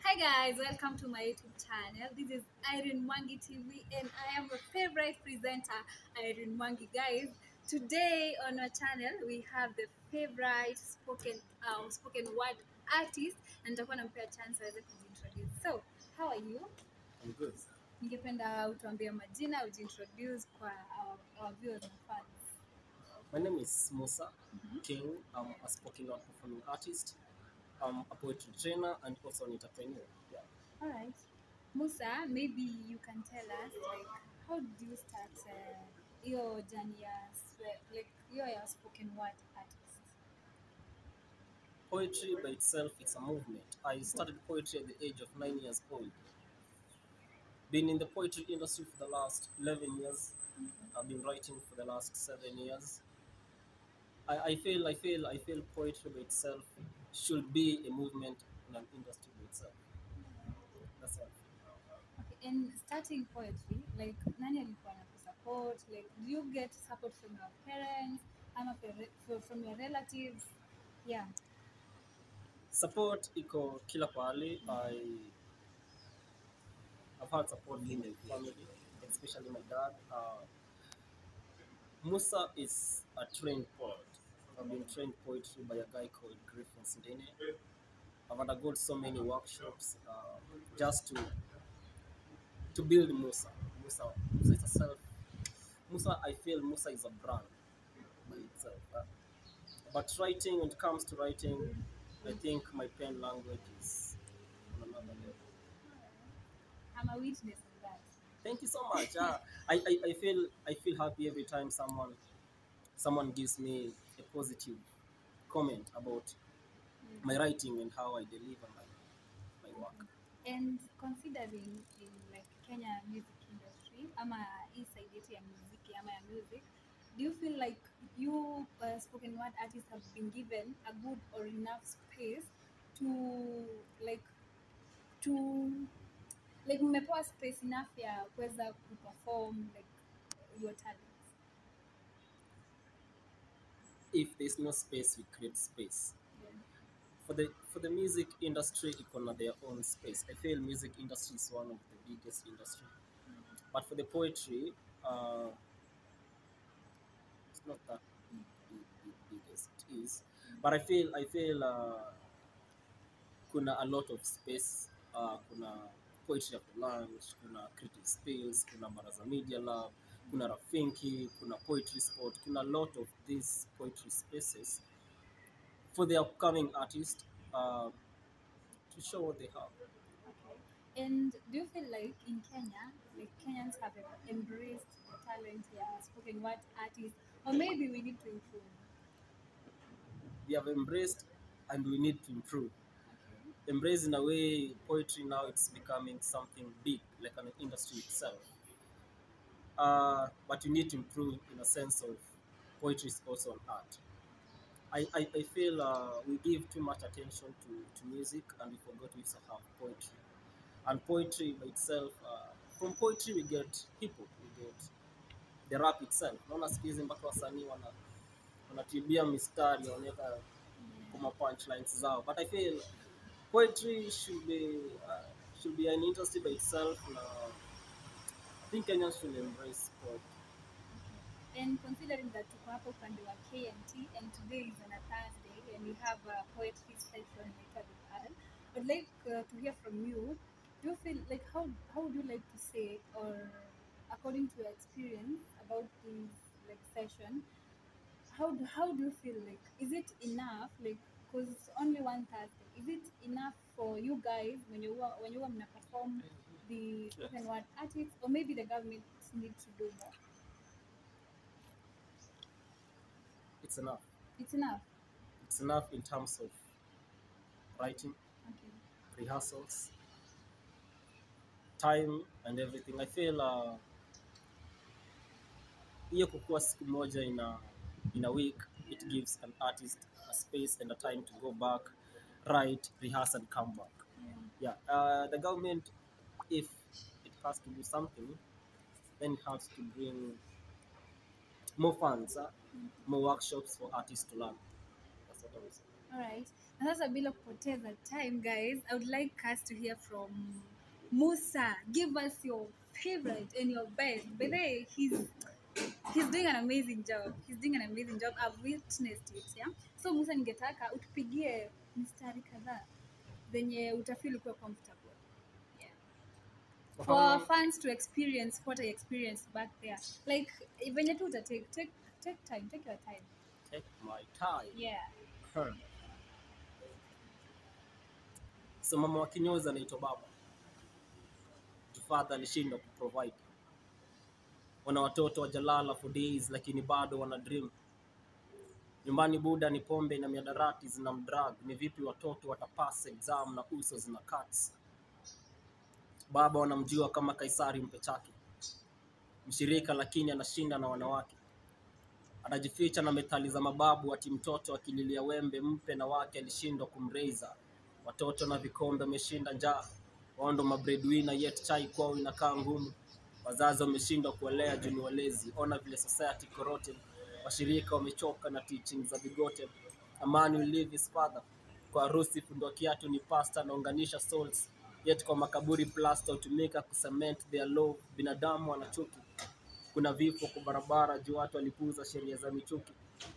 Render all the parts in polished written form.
Hi guys, welcome to my YouTube channel. This is Irene Mwangi TV and I am your favorite presenter, Irene Mwangi. Guys, today on our channel we have the favorite spoken word artist and nitakuwa nampea chance aweze kujiintroduce. So, how are you? I'm good. Ningependa utuambie majina, ujiintroduce kwa our viewers and fans. My name is Musa King. I'm a spoken word performing artist. I'm a poetry trainer and also an entrepreneur. Yeah. All right. Musa, maybe you can tell us like how did you start your journey as like you're a spoken word artist? Poetry by itself, it's a movement. I started poetry at the age of 9 years old. Been in the poetry industry for the last 11 years. I've been writing for the last 7 years. I feel poetry by itself should be a movement in an industry by itself. That's all. Okay, and starting poetry, like nani alikuwa anakusupport? Like do you get support from your parents, from your relatives? Yeah. Support iko kila pahali. I've had support in my family, especially my dad. Musa is a trained poet. I've been trained poetry by a guy called Griffin Sindene. I've undergone so many workshops just to build Musa. Musa is a self. Musa, I feel Musa is a brand by itself. But writing, when it comes to writing, I think my pen language is on another level. I'm a witness of that. Thank you so much. I feel happy every time someone gives me a positive comment about my writing and how I deliver my work. And considering in like Kenya music industry, ama hii side yetu ya muziki ama ya music, do you feel like you spoken word artists have been given a good or enough space to like to like mmepewa space enough ya kuweza kuperform like your talents? If there's no space, we create space. For the music industry, iko their own space. I feel music industry is one of the biggest industry. But for the poetry, it's not that big as it is. But I feel kuna a lot of space. Kuna poetry after lunch, kuna creative space, kuna baraza media lab, kuna rafinki, kuna poetry spot, kuna a lot of these poetry spaces for the upcoming artist to show what they have. Okay. And do you feel like in Kenya, like Kenyans have embraced the talent here, spoken word artists, or maybe we need to improve? We have embraced and we need to improve. Okay. Embrace in a way, poetry now it's becoming something big, like an industry itself. But you need to improve in a sense of poetry is also an art. I feel we give too much attention to music and we forgot we also have poetry. And poetry by itself, from poetry we get hip hop, we get the rap itself. Naona siku hizi mpaka wasanii wanatibia mistari wanaweka kama punchlines zao. But I feel poetry should be an industry by itself. I think Kenyans should embrace poetry. And considering that tuko hapa upande wa KNT and today is on a Thursday and we have a poetry session later with us, I'd like to hear from you. Do you feel like how would you like to say, or according to your experience about this like session, how do you feel like, is it enough like, because it's only one Thursday, is it enough for you guys when you were gonna perform the spoken word artists, or maybe the government needs to do more? It's enough. It's enough. It's enough in terms of writing, Okay. rehearsals, time and everything. I feel hiyo kukua siku moja in a week, it gives an artist a space and a time to go back, write, rehearse and come back. Yeah. The government, if it has to do something, then it has to bring more funds, more workshops for artists to learn. That's what I would say. All right. Na sasa bila kupoteza time guys, I would like us to hear from Musa. Give us your favorite and your best. By the way, he's doing an amazing job. He's doing an amazing job. I've witnessed it, yeah. So Musa, ningetaka utupigie mistari kadhaa zenye utafeel ukiwa comfortable. Yeah. For our fans to experience what I experienced back there. Like venye tu take time, take your time. Take my time. Yeah. So mama wa kinyozi anaitwa baba. Father alishindwa kuprovide. Wana watoto wajalala for days lakini bado wana dream. Nyumbani buda ni pombe na miadarati zina mdrag. Ni vipi watoto watapass exam na uso zina cuts. Baba wanamjua kama Kaisari mpechaki. Mshirika lakini anashinda na wanawake. Anajificha na methali za mababu ati mtoto akililia wembe mpe na wake alishindwa kumreza. Watoto na vikombe wameshinda njaa. Wao ndo mabreadwinner yet chai kwao inakaa ngumu. Wazazi wameshindwa kuelea juu ni walezi. Ona vile society corrupted. Washirika wamechoka na teaching za bigote. A man will leave his father. Kwa harusi fundo kiatu ni pasta na unganisha souls. Yet kwa makaburi plaster hutumika kucement their love. Binadamu wanachuki. Kuna vifo kwa barabara juu watu walipuuza sheria za michuki.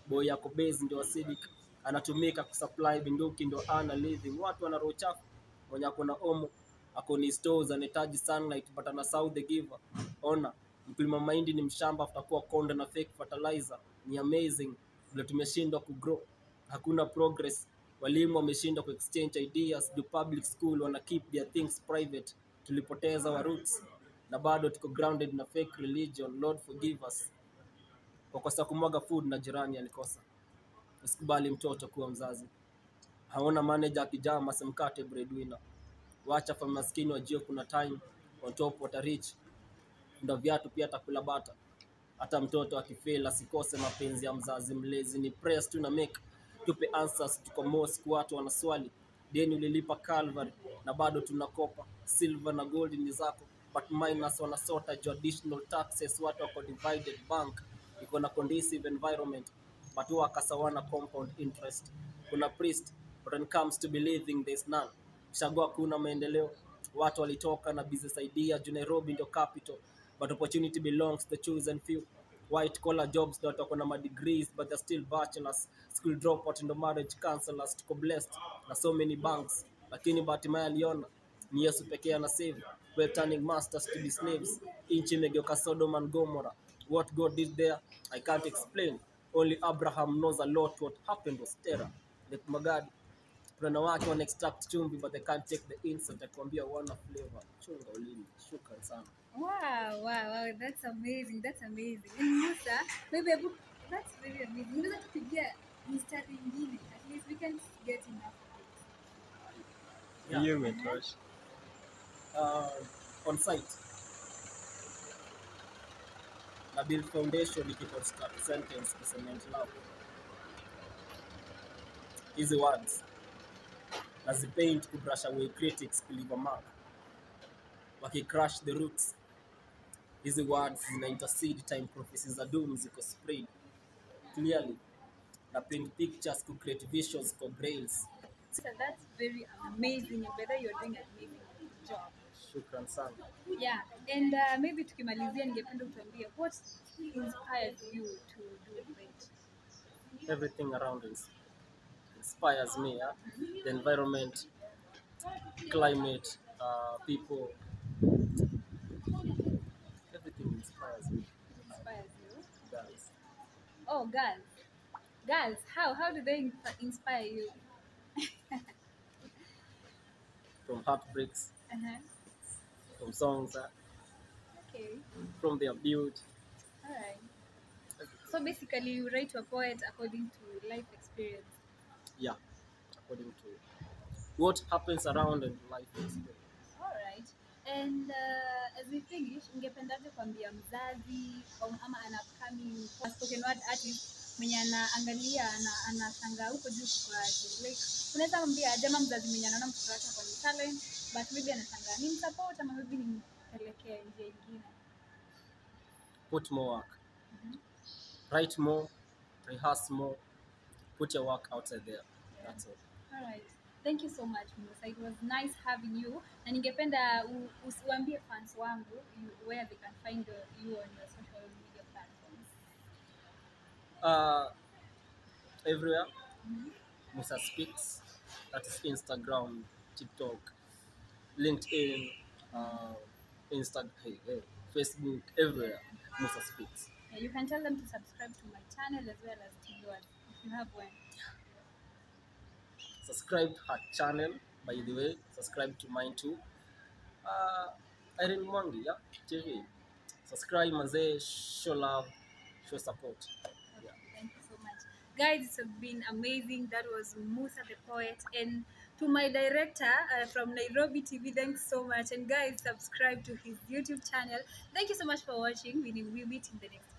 Boy yako base ndio acidic. Anatumika kusupply binduki ndio ana living. Watu wana roho chafu. Mwenye ako na omo ako ni stores anahitaji sunlight but anasahau the giver. Ona mkulima mahindi ni mshamba aftakuwa konde na fake fertilizer. Ni amazing vile tumeshindwa kugrow. Hakuna progress. Walimu wameshindwa ku exchange ideas. Do public school wana keep their things private. Tulipoteza wa roots na bado tuko grounded na fake religion. Lord forgive us. Kwa kosa kumwaga food na jirani alikosa. Usikubali mtoto kuwa mzazi. Haona manager akijaa masemkate breadwinner. Wacha fa maskini wajue kuna time on top wata reach. Ndio viatu pia atakula bata. Hata mtoto akifail asikose mapenzi ya mzazi mlezi. Ni press tu na make tupe answers. Tuko mosque watu wanaswali. Deni ulilipa Calvary na bado tunakopa. Silver na gold ni zako but minus wanasota additional taxes. Watu wako divided bank iko na conducive environment but wakasawana compound interest. Kuna priest but when it comes to believing there's none. Chagua kuna maendeleo. Watu walitoka na business idea juu Nairobi ndio capital but opportunity belongs to the chosen few. White collar jobs ndio wako na ma degrees but they're still bachelors. School dropout ndio marriage counselors. Tuko blessed na so many banks lakini Batimaya aliona ni Yesu pekee ana save. We're turning masters to be slaves. Inchi imegeuka Sodom and Gomorrah. What God did there I can't explain. Only Abraham knows a lot. What happened was terror. Like Magadi kuna watu wana extract chumvi but they can't take the insult. Akwambia wana flavor chunga ulimi. Shukran sana. Wow, that's amazing. That's amazing. And Musa, maybe that's very amazing. Unaweza tupigia mistari nyingine. At least we can get enough of it. Yeah. You Metosh. On site. Na build foundation ikiconstruct sentence to cement love. Easy words. As the paint to brush away critics to leave a mark. Crush the roots. Easy words zina intercede time prophecies za doom ziko spread. Clearly. Na paint pictures to create visions for brains. So that's very amazing. And whether you're doing an amazing job. Shukran sana. Yeah, and maybe tukimalizia ningependa utuambie what inspires you to do it. Everything around us inspires me. Yeah? The environment, climate, people, everything inspires me. Inspires you? Guys. Oh, girls, how do they inspire you? From heartbreaks, from songs, Okay, from their build. all right. So basically, you write a poet according to life experience. Yeah, according to what happens around in life experience. All right. And as we finish, ningependaje kuambia mzazi ama an upcoming spoken word artist mwenye anaangalia anashangaa huko juu kwa like unaweza mwambia jamaa mzazi mwenye anaona mtoto wake kwa talent but maybe anashangaa ni msupport ama maybe nimpelekee njia nyingine. Put more work. Write more, rehearse more, put your work outside there. That's all. All right. Thank you so much, Musa. It was nice having you. Na ningependa usiwaambie fans wangu where they can find you on your social media platforms. Everywhere, Musa Speaks. That is Instagram, TikTok, LinkedIn, Facebook, everywhere. Musa Speaks. Yeah, you can tell them to subscribe to my channel as well as to yours if you have one. Subscribe her channel, by the way. Subscribe to mine too. Irene Mwangi, yeah, TV. Subscribe, mazee, show love, show support. Yeah. Thank you so much. Guys, it's been amazing. That was Musa the poet. And to my director from Nairobi TV, thanks so much. And guys, subscribe to his YouTube channel. Thank you so much for watching. We meet in the next